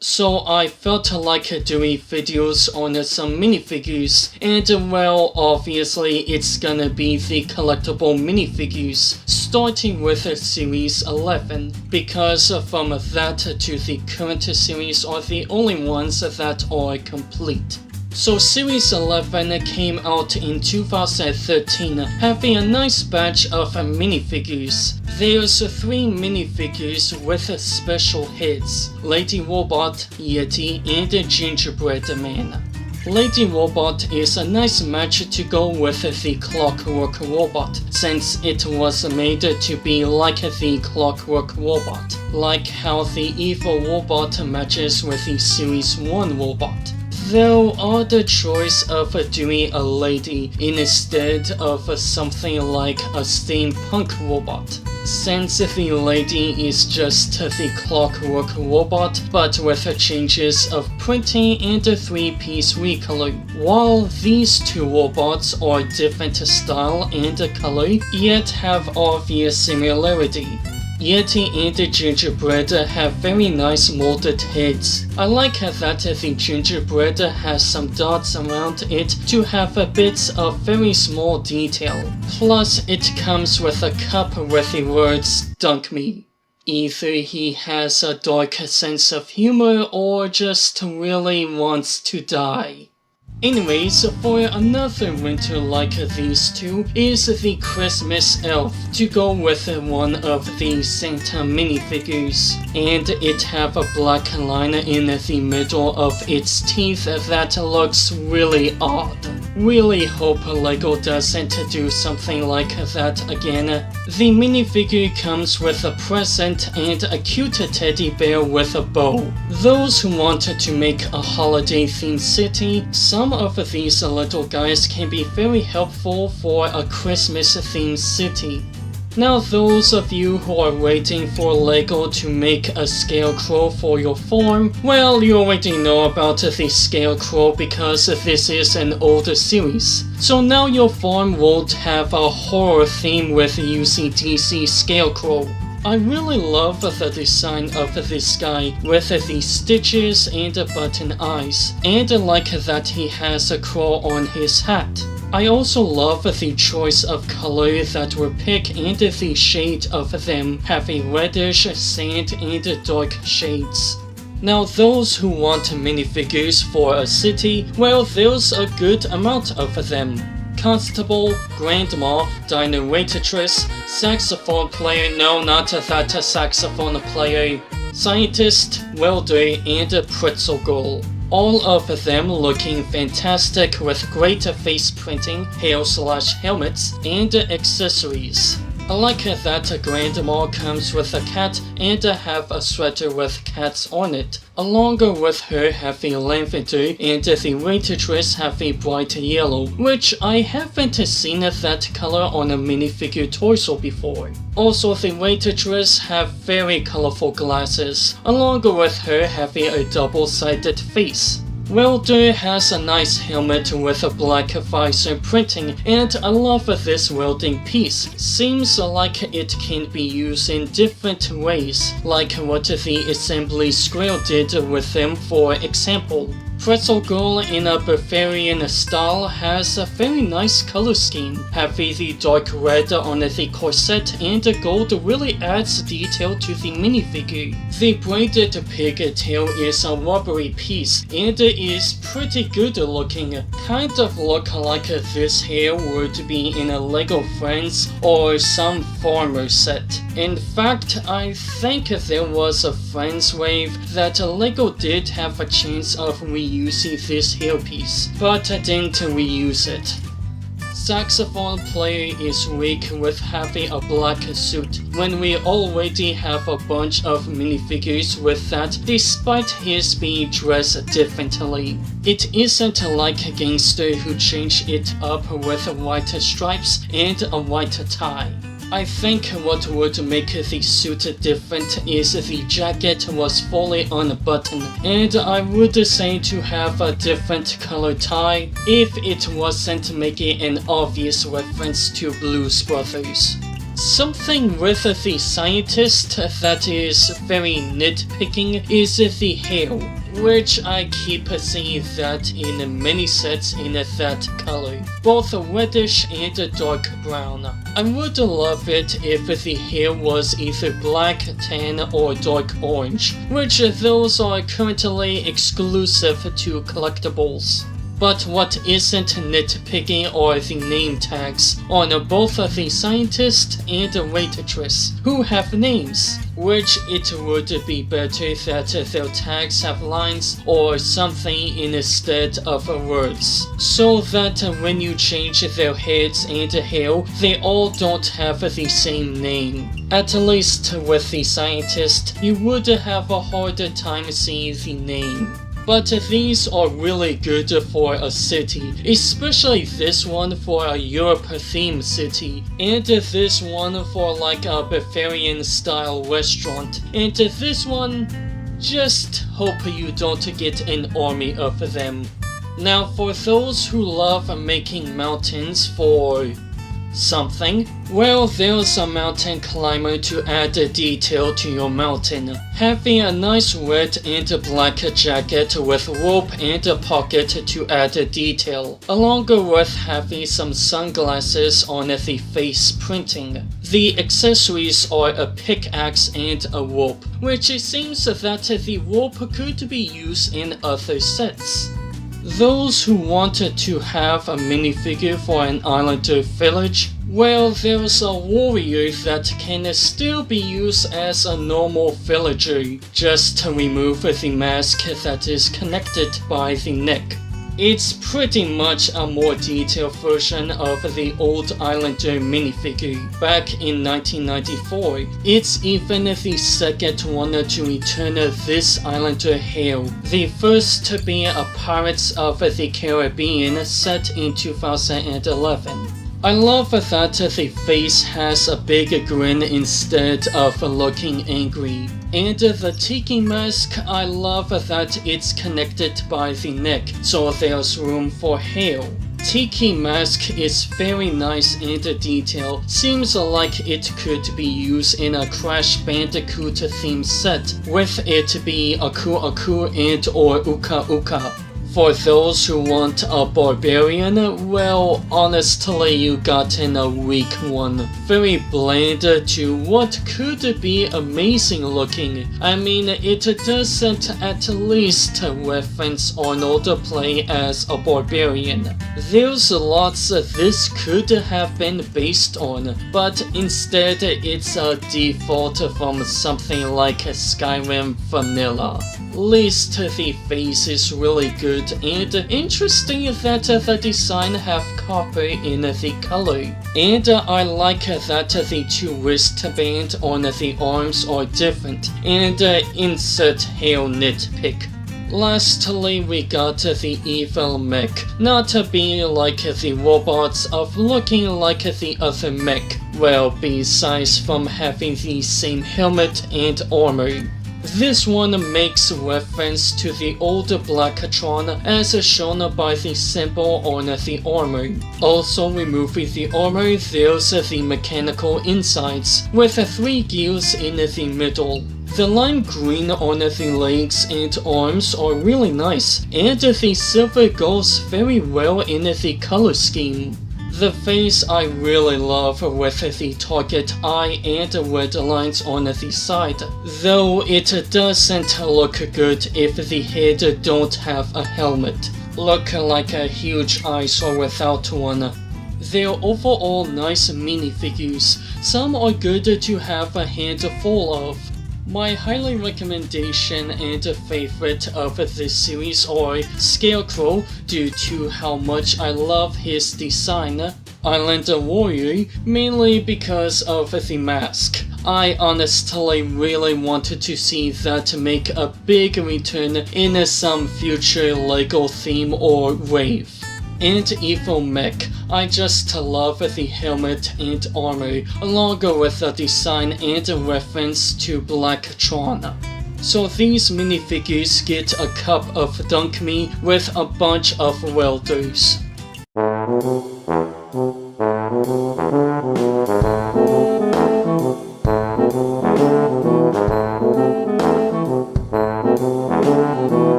So I felt like doing videos on some minifigures, and well, obviously it's gonna be the collectible minifigures, starting with Series 11, because from that to the current series are the only ones that are complete. So Series 11 came out in 2013, having a nice batch of minifigures. There's 3 minifigures with special hits: Lady Robot, Yeti, and Gingerbread Man. Lady Robot is a nice match to go with the Clockwork Robot, since it was made to be like the Clockwork Robot, like how the evil robot matches with the Series 1 robot. Though odd choice of doing a lady instead of something like a steampunk robot, since the lady is just the Clockwork Robot but with changes of printing and 3-piece recolor. While these 2 robots are different style and color, yet have obvious similarity. Yeti and Gingerbread have very nice molded heads. I like that the gingerbread has some dots around it to have bits of very small detail. Plus it comes with a cup with the words "Dunk me." Either he has a dark sense of humor or just really wants to die. Anyways, for another winter like these 2 is the Christmas elf, to go with one of the Santa minifigures, and it have a black line in the middle of its teeth that looks really odd. Really hope LEGO doesn't do something like that again. The minifigure comes with a present and a cute teddy bear with a bow. Those who want to make a holiday themed city, some of these little guys can be very helpful for a Christmas themed city. Now those of you who are waiting for LEGO to make a Scarecrow for your farm, well, you already know about the Scarecrow because this is an older series. So now your farm won't have a horror theme with UCDC Scarecrow. I really love the design of this guy with the stitches and button eyes, and like that he has a crow on his hat. I also love the choice of color that were picked and the shade of them, having reddish, sand, and dark shades. Now those who want minifigures for a city, well, there's a good amount of them. Constable, Grandma, Diner Waitress, Saxophone Player, no, not that Saxophone Player, Scientist, Welder, and Pretzel Girl. All of them looking fantastic with great face printing, hair/helmets, and accessories. I like that Grandma comes with a cat and have a sweater with cats on it, along with her having lavender and the waitress having bright yellow, which I haven't seen that color on a minifigure torso before. Also, the waitress have very colorful glasses, along with her having a double-sided face. Welder has a nice helmet with a black visor printing, and I love this welding piece. Seems like it can be used in different ways, like what the assembly scroll did with them, for example. Pretzel Girl in a Bavarian style has a very nice color scheme. Having the dark red on the corset and the gold really adds detail to the minifigure. The braided pigtail is a rubbery piece and is pretty good looking. Kind of look like this hair would be in a LEGO Friends or some farmer set. In fact, I think there was a Friends wave that LEGO did have a chance of reusing this hairpiece, but didn't reuse it. Saxophone Player is weak with having a black suit, when we already have a bunch of minifigures with that, despite his being dressed differently. It isn't like a gangster who changed it up with white stripes and a white tie. I think what would make the suit different is the jacket was fully unbuttoned, and I would say to have a different color tie if it wasn't making an obvious reference to Blues Brothers. Something with the scientist that is very nitpicking is the hair, which I keep seeing that in many sets in that color, both reddish and dark brown. I would love it if the hair was either black, tan, or dark orange, which those are currently exclusive to collectibles. But what isn't nitpicking are the name tags on both the scientist and the waitress, who have names, which it would be better that their tags have lines or something instead of words, so that when you change their heads and hair, they all don't have the same name. At least with the scientist, you would have a harder time seeing the name. But these are really good for a city, especially this one for a Europe-themed city, and this one for like a Bavarian-style restaurant, and this one, just hope you don't get an army of them. Now for those who love making mountains for something, well, there's a mountain climber to add detail to your mountain. Having a nice red and black jacket with rope and a pocket to add detail, along with having some sunglasses on the face printing. The accessories are a pickaxe and a rope, which it seems that the rope could be used in other sets. Those who wanted to have a minifigure for an islander village, well, there's a warrior that can still be used as a normal villager, just to remove the mask that is connected by the neck. It's pretty much a more detailed version of the old Islander minifigure back in 1994. It's even the second one to return this Islander hair, the first to be a Pirates of the Caribbean set in 2011. I love that the face has a big grin instead of looking angry. And the tiki mask, I love that it's connected by the neck, so there's room for hair. Tiki mask is very nice and detailed. Seems like it could be used in a Crash Bandicoot themed set, with it be Aku Aku and or Uka Uka. For those who want a barbarian, well, honestly, you gotten a weak one. Very bland to what could be amazing looking. I mean, it doesn't at least reference Arnold play as a barbarian. There's lots this could have been based on, but instead it's a default from something like Skyrim Vanilla. Least the face is really good and interesting that the design have copper in the color. And I like that the two wristbands on the arms are different, and insert hair nitpick. Lastly, we got the evil Mech, not being like the robots of looking like the other Mech, well, besides from having the same helmet and armor. This one makes reference to the old Blacktron as shown by the symbol on the armor. Also removing the armor, there's the mechanical insides with 3 gears in the middle. The lime green on the legs and arms are really nice, and the silver goes very well in the color scheme. The face I really love with the target eye and red lines on the side, though it doesn't look good if the head don't have a helmet. Look like a huge eyesore without one. They're overall nice minifigures. Some are good to have a handful of. My highly recommendation and favorite of this series are Scarecrow, due to how much I love his design, Islander Warrior, mainly because of the mask. I honestly really wanted to see that make a big return in some future LEGO theme or wave. And Evil Mech, I just love the helmet and armor, along with the design and reference to Blacktron. So these minifigures get a cup of Dunk Me with a bunch of welders.